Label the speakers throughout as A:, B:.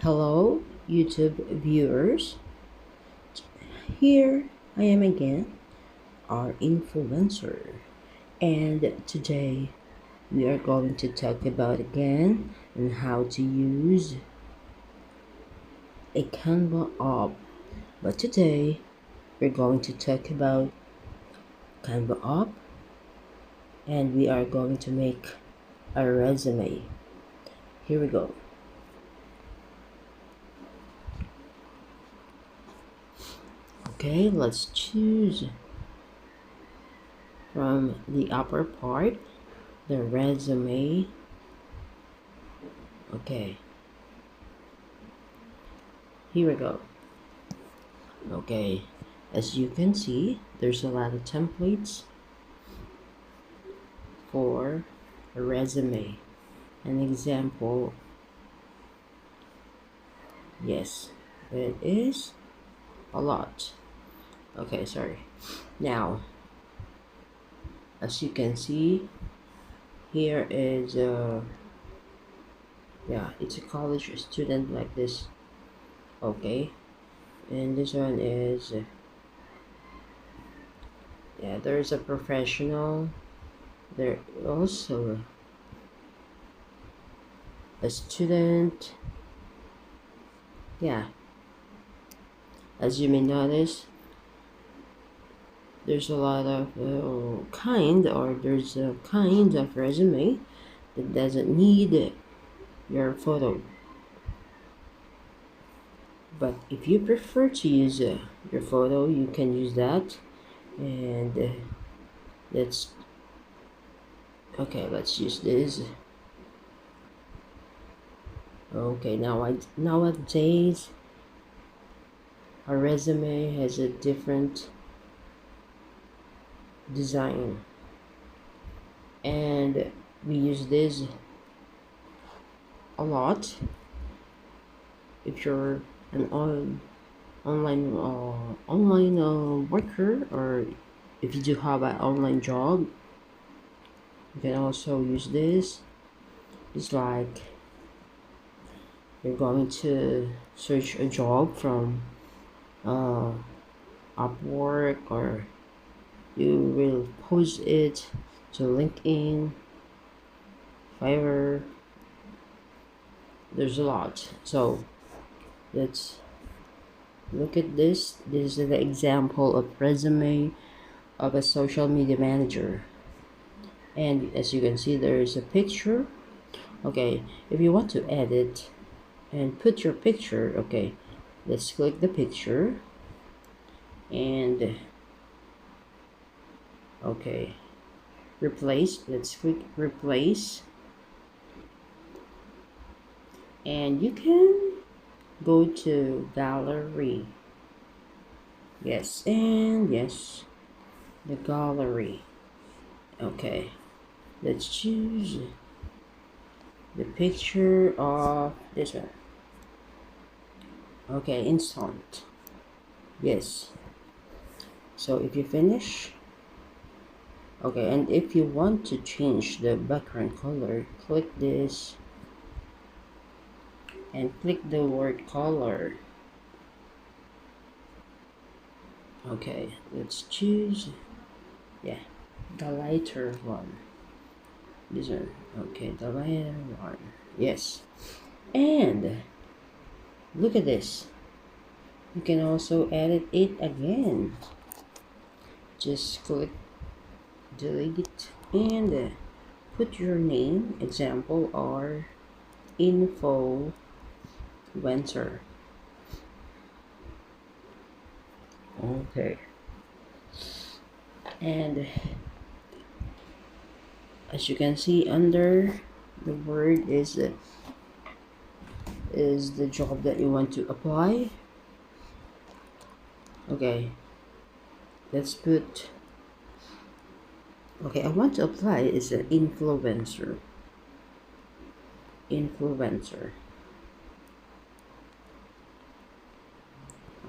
A: Hello, YouTube viewers. Here I am again, our influencer. And today we are going to talk about again and how to use a Canva app. But today we're going to talk about Canva app and we are going to make a resume. Here we go. Okay, let's choose from the upper part the resume. Okay, here we go. Okay, as you can see, there's a lot of templates for a resume. An example, yes, it is a lot. Okay, sorry. Now, as you can see, here is it's a college student like this. Okay, and this one is there's a professional. There also a student. Yeah, as you may notice, there's a lot of there's a kind of resume that doesn't need your photo. But if you prefer to use your photo, you can use that. And let's use this. Okay, nowadays our resume has a different design, and we use this a lot. If you're an online worker, or if you do have an online job, you can also use this. It's like you're going to search a job from Upwork, or you will post it to LinkedIn, Fiverr. There's a lot. So let's look at this. This is the example of resume of a social media manager. And as you can see, there is a picture. Okay, if you want to edit and put your picture, okay, let's click the picture and okay, replace. Let's click replace, and you can go to gallery. Yes, and yes, the gallery. Okay, let's choose the picture of this one. Okay, instant. Yes. So if you finish, okay, and if you want to change the background color, click this and click the word color. Okay, let's choose the lighter one. This one. Okay, the lighter one. Yes. And look at this. You can also edit it again. Just click delete and put your name, example, or influencer. Okay, and as you can see, under the word is the job that you want to apply. Okay, let's put, okay, I want to apply is an influencer.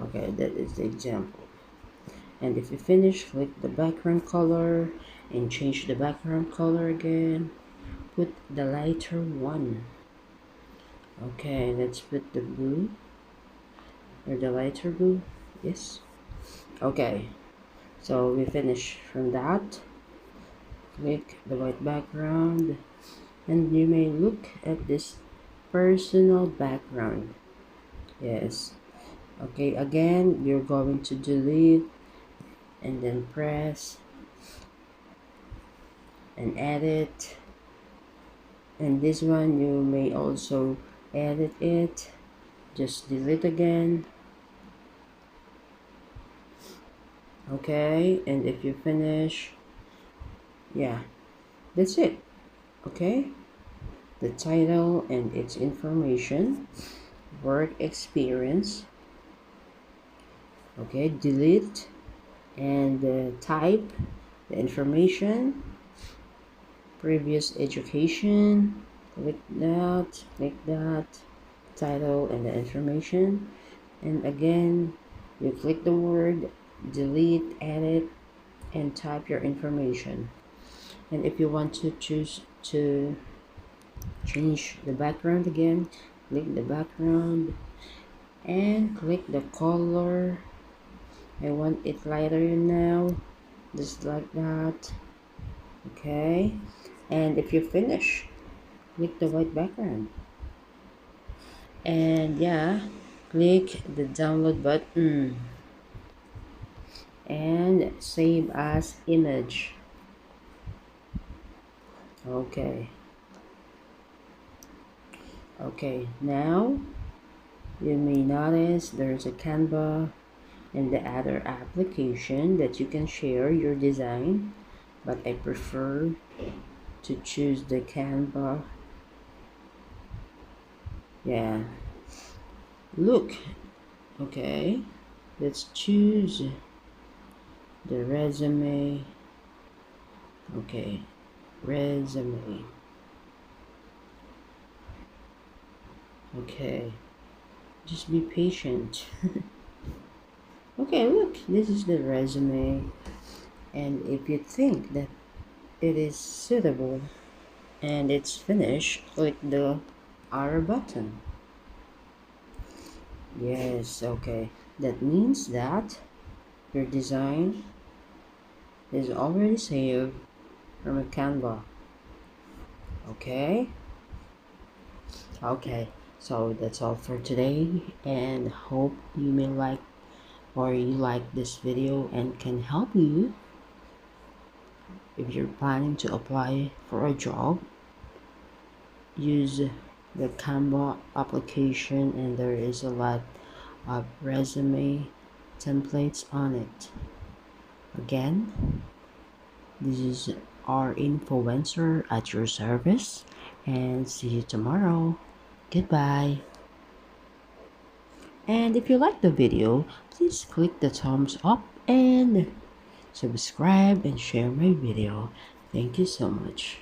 A: Okay, that is the example. And if you finish, click the background color and change the background color again. Put the lighter one. Okay, let's put the blue or the lighter blue. Yes. Okay, so we finish from that. Click the white background, and you may look at this personal background. Yes. Okay, again, you're going to delete and then press and edit. And this one you may also edit it. Just delete again. Okay, and if you finish, yeah, that's it. Okay, the title and its information, work experience. Okay, delete and type the information, previous education. Click that, title and the information, and again you click the word, delete, edit, and type your information. And if you want to choose to change the background again, click the background and click the color. I want it lighter now, just like that. Okay, and if you finish, click the white background, and yeah, click the download button and save as image. Okay, now you may notice there's a Canva and the other application that you can share your design, but I prefer to choose the Canva. Yeah, look. Okay, let's choose the resume. Okay, resume. Okay, just be patient. Okay, look, this is the resume, and if you think that it is suitable and it's finished, click the R button. Yes, okay, that means that your design is already saved from a Canva. Okay, so that's all for today, and hope you may like or you like this video and can help you if you're planning to apply for a job. Use the Canva application, and there is a lot of resume templates on it. Again, this is our influencer at your service, and see you tomorrow. Goodbye. And if you like the video, please click the thumbs up and subscribe and share my video. Thank you so much.